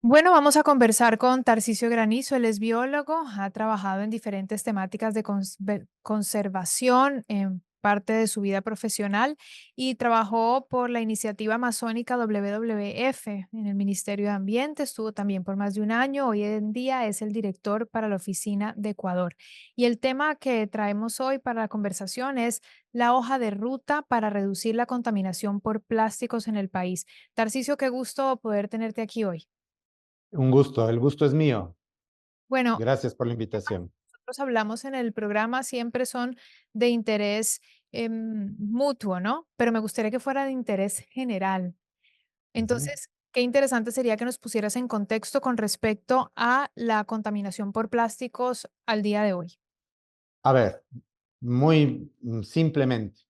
Bueno, vamos a conversar con Tarcisio Granizo. Él es biólogo, ha trabajado en diferentes temáticas de conservación en parte de su vida profesional y trabajó por la iniciativa amazónica WWF en el Ministerio de Ambiente. Estuvo también por más de un año. Hoy en día es el director para la oficina de Ecuador. Y el tema que traemos hoy para la conversación es la hoja de ruta para reducir la contaminación por plásticos en el país. Tarcisio, qué gusto poder tenerte aquí hoy. Un gusto, el gusto es mío. Bueno, Gracias por la temas invitación. que nosotros hablamos en el programa siempre son de interés mutuo, ¿no? Pero me gustaría que fuera de interés general. Ujú. Entonces, qué interesante sería que nos pusieras en contexto con respecto a la contaminación por plásticos al día de hoy. A ver, muy simplemente,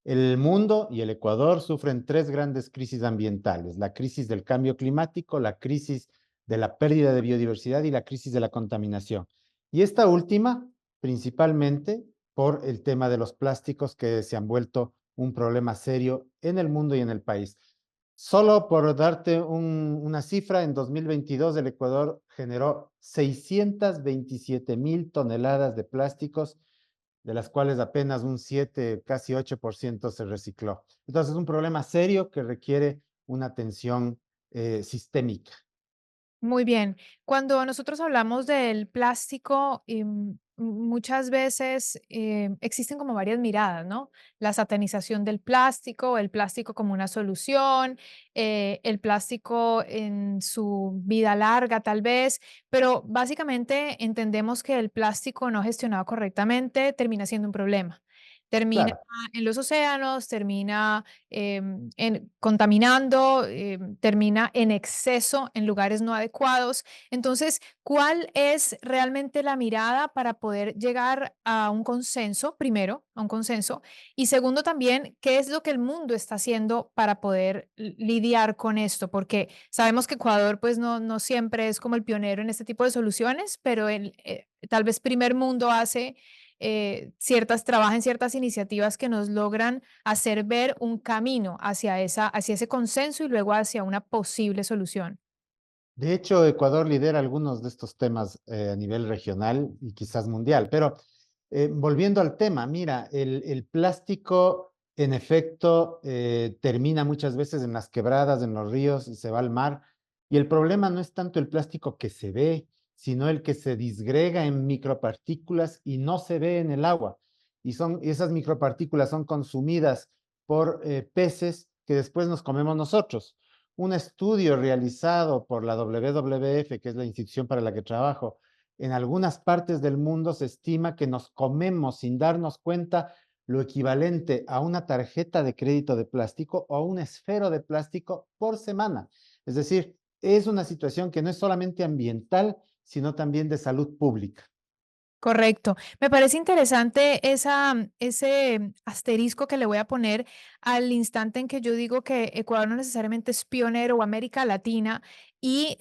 el mundo y el Ecuador sufren tres grandes crisis ambientales: la crisis del cambio climático, la crisis de la pérdida de biodiversidad y la crisis de la contaminación. Y esta última, principalmente por el tema de los plásticos que se han vuelto un problema serio en el mundo y en el país. Solo por darte una cifra, en 2022 el Ecuador generó 627,000 toneladas de plásticos, de las cuales apenas un 7, casi 8% se recicló. Entonces es un problema serio que requiere una atención sistémica. Muy bien. Cuando nosotros hablamos del plástico, muchas veces existen como varias miradas, ¿no? La satanización del plástico, el plástico como una solución, el plástico en su vida larga tal vez, pero básicamente entendemos que el plástico no gestionado correctamente termina siendo un problema. Termina Claro. en los océanos, termina contaminando, termina en exceso en lugares no adecuados. Entonces, ¿cuál es realmente la mirada para poder llegar a un consenso? Primero, a un consenso. Y segundo, también, ¿qué es lo que el mundo está haciendo para poder lidiar con esto? Porque sabemos que Ecuador, pues, no siempre es como el pionero en este tipo de soluciones, pero tal vez primer mundo hace trabaja en ciertas iniciativas que nos logran hacer ver un camino hacia ese consenso y luego hacia una posible solución. De hecho, Ecuador lidera algunos de estos temas a nivel regional y quizás mundial. Pero volviendo al tema, mira, el plástico en efecto termina muchas veces en las quebradas, en los ríos, y se va al mar. Y el problema no es tanto el plástico que se ve, sino el que se disgrega en micropartículas y no se ve en el agua. Y esas micropartículas son consumidas por peces que después nos comemos nosotros. Un estudio realizado por la WWF, que es la institución para la que trabajo, en algunas partes del mundo se estima que nos comemos sin darnos cuenta lo equivalente a una tarjeta de crédito de plástico o a un esfero de plástico por semana. Es decir, es una situación que no es solamente ambiental, sino también de salud pública. Correcto. Me parece interesante ese asterisco que le voy a poner al instante en que yo digo que Ecuador no necesariamente es pionero o América Latina y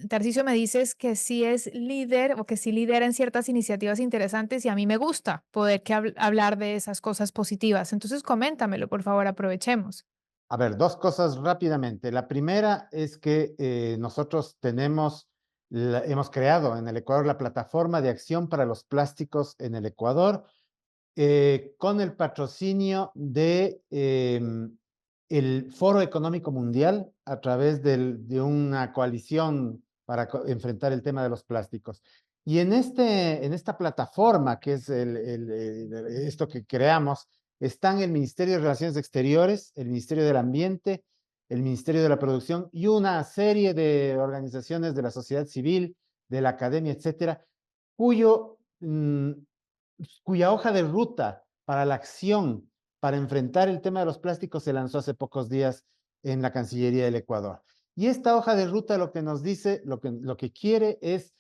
Tarcisio me dices que sí es líder o que sí lidera en ciertas iniciativas interesantes y a mí me gusta poder hablar de esas cosas positivas. Entonces, coméntamelo, por favor, aprovechemos. A ver, dos cosas rápidamente. La primera es que nosotros hemos creado en el Ecuador la plataforma de acción para los plásticos en el Ecuador, con el patrocinio de el Foro Económico Mundial a través de una coalición para enfrentar el tema de los plásticos. Y en esta plataforma, que es esto que creamos, están el Ministerio de Relaciones Exteriores, el Ministerio del Ambiente, el Ministerio de la Producción y una serie de organizaciones de la sociedad civil, de la academia, etcétera, cuyo cuya hoja de ruta para la acción para enfrentar el tema de los plásticos se lanzó hace pocos días en la Cancillería del Ecuador. Y esta hoja de ruta lo que nos dice, lo que quiere es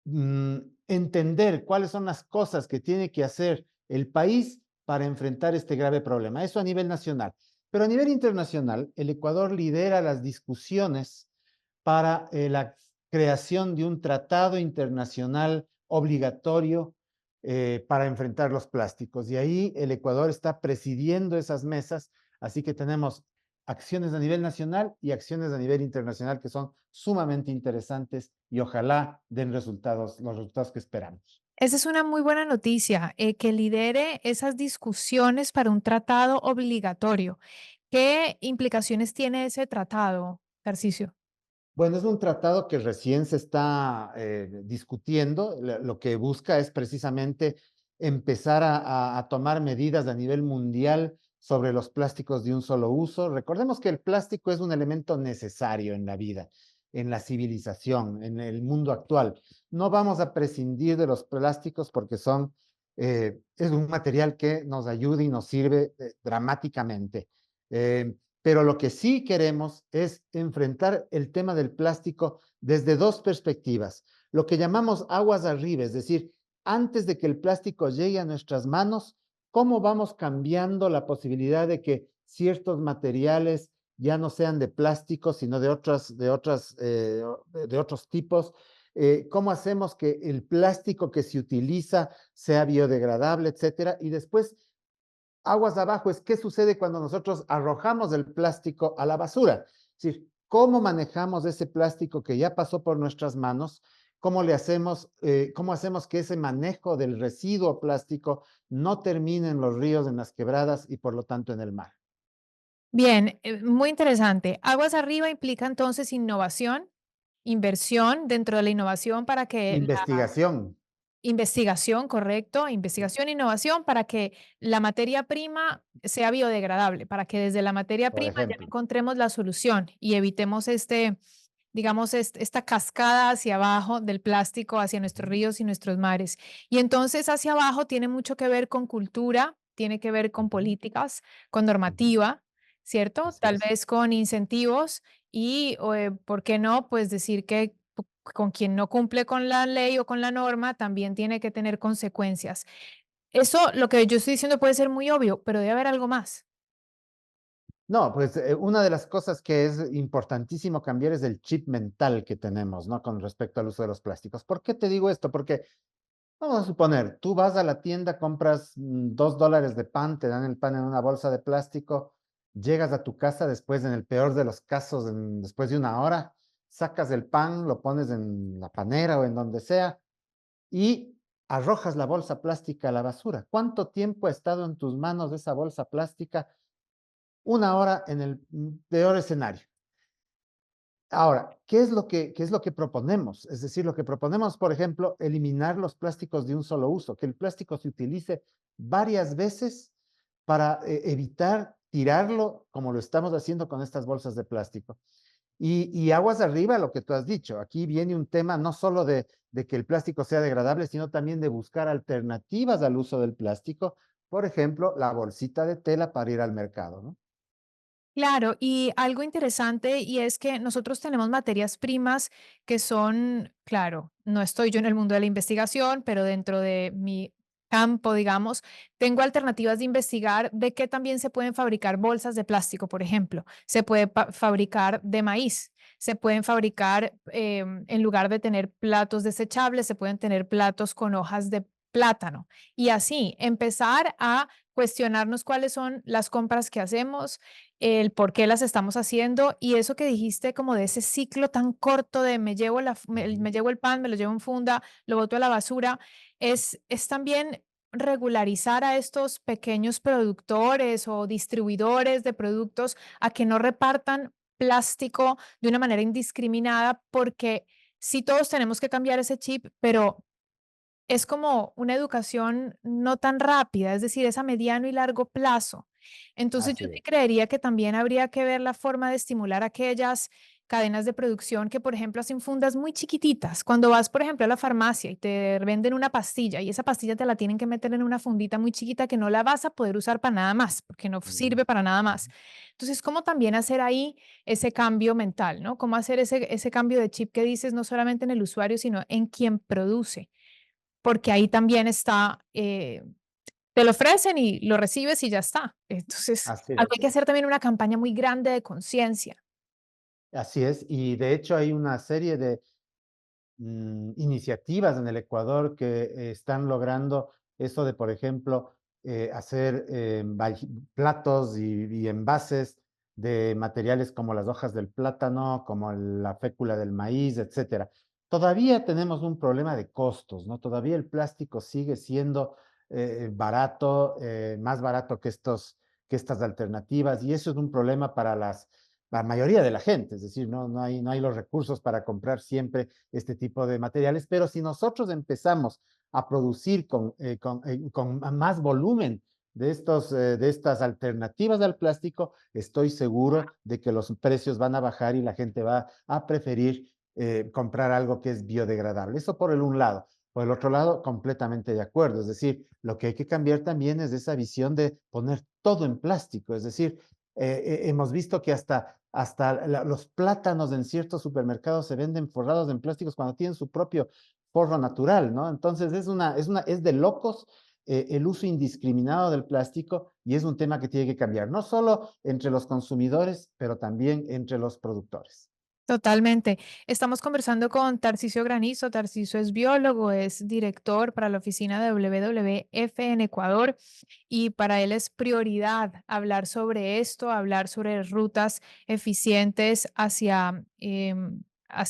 mm, entender cuáles son las cosas que tiene que hacer el país para enfrentar este grave problema. Eso a nivel nacional. Pero a nivel internacional, el Ecuador lidera las discusiones para la creación de un tratado internacional obligatorio para enfrentar los plásticos. Y ahí el Ecuador está presidiendo esas mesas, así que tenemos acciones a nivel nacional y acciones a nivel internacional que son sumamente interesantes y ojalá den resultados, los resultados que esperamos. Esa es una muy buena noticia, que lidere esas discusiones para un tratado obligatorio. ¿Qué implicaciones tiene ese tratado, Tarcisio? Bueno, es un tratado que recién se está discutiendo. Lo que busca es precisamente empezar a tomar medidas a nivel mundial sobre los plásticos de un solo uso. Recordemos que el plástico es un elemento necesario en la vida, en la civilización, en el mundo actual. No vamos a prescindir de los plásticos porque es un material que nos ayuda y nos sirve dramáticamente. Pero lo que sí queremos es enfrentar el tema del plástico desde dos perspectivas. Lo que llamamos aguas arriba, es decir, antes de que el plástico llegue a nuestras manos, ¿cómo vamos cambiando la posibilidad de que ciertos materiales ya no sean de plástico, sino de otros tipos? ¿Cómo hacemos que el plástico que se utiliza sea biodegradable, etcétera? Y después, aguas abajo es qué sucede cuando nosotros arrojamos el plástico a la basura. Es decir, cómo manejamos ese plástico que ya pasó por nuestras manos, cómo hacemos que ese manejo del residuo plástico no termine en los ríos, en las quebradas y por lo tanto en el mar. Bien, muy interesante. Aguas arriba implica entonces innovación, inversión dentro de la innovación para que la Investigación, investigación, correcto, investigación e innovación para que la materia prima sea biodegradable, para que desde la materia por prima ya ejemplo. encontremos la solución y evitemos digamos, esta cascada hacia abajo del plástico hacia nuestros Ujú, ríos y nuestros mares. Y entonces hacia abajo tiene mucho que ver con cultura, tiene que ver con ujú, políticas, con ujú. normativa, ¿cierto? Así Tal es. vez con incentivos y, ¿por qué no? Pues decir que con quien no cumple con la ley o con la norma también tiene que tener consecuencias. Eso, lo que yo estoy diciendo puede ser muy obvio, pero debe haber algo más. No, pues una de las cosas que es importantísimo cambiar es el chip mental que tenemos, ¿no? Con respecto al uso de los plásticos. ¿Por qué te digo esto? Porque vamos a suponer, tú vas a la tienda, compras $2 de pan, te dan el pan en una bolsa de plástico, llegas a tu casa después, en el peor de los casos, después de una hora, sacas el pan, lo pones en la panera o en donde sea y arrojas la bolsa plástica a la basura. ¿Cuánto tiempo ha estado en tus manos esa bolsa plástica? Una hora en el peor escenario. Ahora, qué es lo que proponemos? Es decir, lo que proponemos, por ejemplo, eliminar los plásticos de un solo uso, que el plástico se utilice varias veces para evitar tirarlo como lo estamos haciendo con estas bolsas de plástico. Y aguas arriba, lo que tú has dicho, aquí viene un tema no solo de que el plástico sea degradable, sino también de buscar alternativas al uso del plástico, por ejemplo, la bolsita de tela para ir al mercado, ¿no? Claro, y algo interesante y es que nosotros tenemos materias primas que son, claro, no estoy yo en el mundo de la investigación, pero dentro de mi campo, digamos, tengo alternativas de investigar de qué también se pueden fabricar bolsas de plástico, por ejemplo. Se puede fabricar de maíz, se pueden fabricar, en lugar de tener platos desechables, se pueden tener platos con hojas de plátano. Y así, empezar a cuestionarnos cuáles son las compras que hacemos, el por qué las estamos haciendo y eso que dijiste como de ese ciclo tan corto de me llevo me Ujú. llevo el pan, me lo llevo en funda, lo boto a la basura, es también regularizar a estos pequeños productores o distribuidores de productos a que no repartan plástico de una manera indiscriminada, porque sí todos tenemos que cambiar ese chip, pero es como una educación no tan rápida, es decir, es a mediano y largo plazo. Entonces, yo Así sí es. creería que también habría que ver la forma de estimular aquellas cadenas de producción que, por ejemplo, hacen fundas muy chiquititas. Cuando vas, por ejemplo, a la farmacia y te venden una pastilla y esa pastilla te la tienen que meter en una fundita muy chiquita que no la vas a poder usar para nada más, porque no Ujú, sirve para nada más. ujú. Entonces, ¿cómo también hacer ahí ese cambio mental, ¿no? ¿Cómo hacer ese cambio de chip que dices no solamente en el usuario, sino en quien produce? Porque ahí también está, te lo ofrecen y lo recibes y ya está. Entonces, Así hay que es. hacer también una campaña muy grande de conciencia. Así es, y de hecho hay una serie de iniciativas en el Ecuador que están logrando eso de, por ejemplo, hacer platos y envases de materiales como las hojas del plátano, como la fécula del maíz, etcétera. Todavía tenemos un problema de costos, ¿no? Todavía el plástico sigue siendo barato, más barato que estas alternativas, y eso es un problema para la mayoría de la gente, es decir, no hay los recursos para comprar siempre este tipo de materiales, pero si nosotros empezamos a producir con más volumen de estas alternativas al plástico, estoy seguro de que los precios van a bajar y la gente va a preferir comprar algo que es biodegradable. Eso por el un lado. Por el otro lado, completamente de acuerdo. Es decir, lo que hay que cambiar también es esa visión de poner todo en plástico. Es decir, hemos visto que hasta los plátanos en ciertos supermercados se venden forrados en plásticos cuando tienen su propio forro natural, ¿no? Entonces es de locos el uso indiscriminado del plástico, y es un tema que tiene que cambiar, no solo entre los consumidores, pero también entre los productores. Totalmente. Estamos conversando con Tarcisio Granizo. Tarcisio es biólogo, es director para la oficina de WWF en Ecuador y para él es prioridad hablar sobre esto, hablar sobre rutas eficientes hacia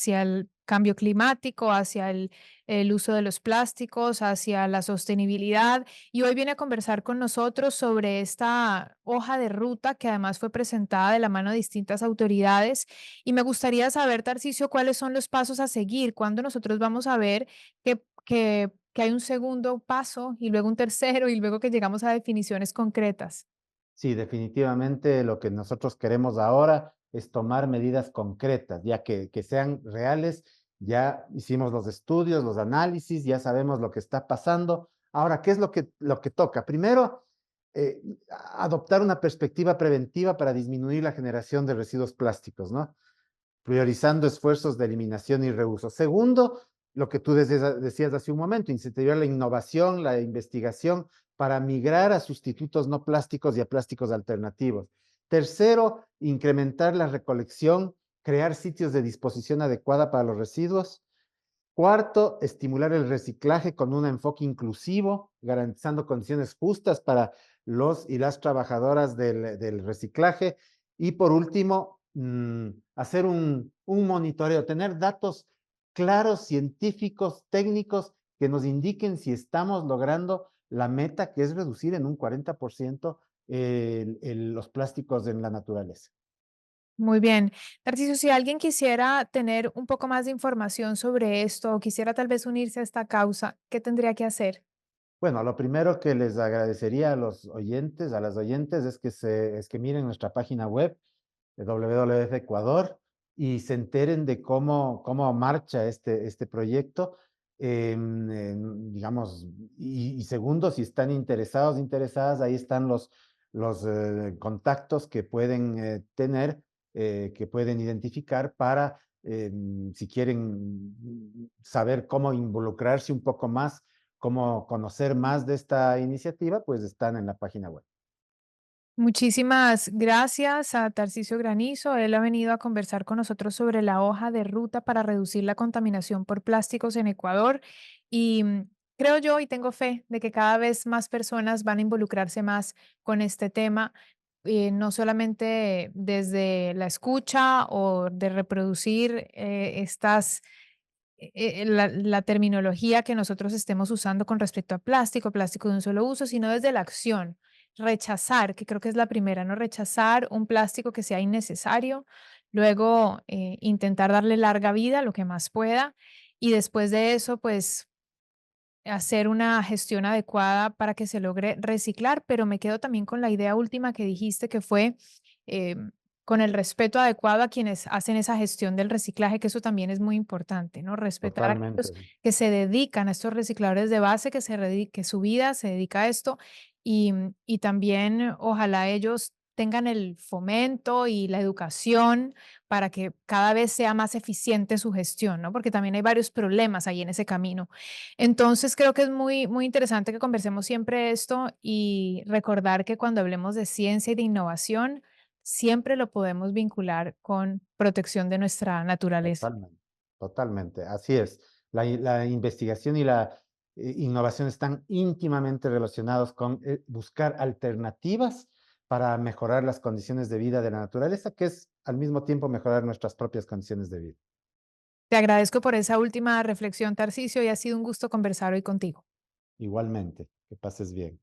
el cambio climático, hacia el uso de los plásticos, hacia la sostenibilidad. Y hoy viene a conversar con nosotros sobre esta hoja de ruta que además fue presentada de la mano de distintas autoridades. Y me gustaría saber, Tarcisio, cuáles son los pasos a seguir, cuándo nosotros vamos a ver que hay un segundo paso y luego un tercero y luego que llegamos a definiciones concretas. Sí, definitivamente lo que nosotros queremos ahora es tomar medidas concretas, ya que sean reales. Ya hicimos los estudios, los análisis, ya sabemos lo que está pasando. Ahora, ¿qué es lo que toca? Primero, eh, adoptar una perspectiva preventiva para disminuir la generación de residuos plásticos, ¿no? Priorizando esfuerzos de eliminación y reuso. Segundo, lo que tú decías hace un momento, incentivar la innovación, la investigación para migrar a sustitutos no plásticos y a plásticos alternativos. Tercero, incrementar la recolección, crear sitios de disposición adecuada para los residuos. Cuarto, estimular el reciclaje con un enfoque inclusivo, garantizando condiciones justas para los y las trabajadoras del reciclaje. Y por último, hacer un monitoreo, tener datos claros, científicos, técnicos, que nos indiquen si estamos logrando la meta, que es reducir en un 40% los plásticos en la naturaleza. Muy bien. Tarcisio, si alguien quisiera tener un poco más de información sobre esto o quisiera tal vez unirse a esta causa, ¿qué tendría que hacer? Bueno, lo primero que les agradecería a los oyentes, a las oyentes, es que miren nuestra página web de WWF Ecuador y se enteren de cómo marcha este proyecto. Digamos, y segundo, si están interesados, interesadas, ahí están los contactos que pueden tener, que pueden identificar para, si quieren saber cómo involucrarse un poco más, cómo conocer más de esta iniciativa, pues están en la página web. Muchísimas gracias a Tarcisio Granizo. Él ha venido a conversar con nosotros sobre la hoja de ruta para reducir la contaminación por plásticos en Ecuador. Y creo yo y tengo fe de que cada vez más personas van a involucrarse más con este tema, no solamente desde la escucha o de reproducir la terminología que nosotros estemos usando con respecto a plástico, plástico de un solo uso, sino desde la acción. Rechazar, que creo que es la primera, ¿no? Rechazar un plástico que sea innecesario, luego intentar darle larga vida, lo que más pueda, y después de eso, pues hacer una gestión adecuada para que se logre reciclar, pero me quedo también con la idea última que dijiste, que fue con el respeto adecuado a quienes hacen esa gestión del reciclaje, que eso también es muy importante, ¿no? Respetar a aquellos Totalmente, sí. que se dedican a estos recicladores de base, que su vida se dedica a esto, y también ojalá ellos tengan el fomento y la educación para que cada vez sea más eficiente su gestión, ¿no? Porque también hay varios problemas ahí en ese camino. Entonces, creo que es muy, muy interesante que conversemos siempre esto y recordar que cuando hablemos de ciencia y de innovación, siempre lo podemos vincular con protección de nuestra naturaleza. Totalmente, totalmente, así es. La investigación y la innovación están íntimamente relacionados con buscar alternativas para mejorar las condiciones de vida de la naturaleza, que es al mismo tiempo mejorar nuestras propias condiciones de vida. Te agradezco por esa última reflexión, Tarcisio, y ha sido un gusto conversar hoy contigo. Igualmente, que pases bien.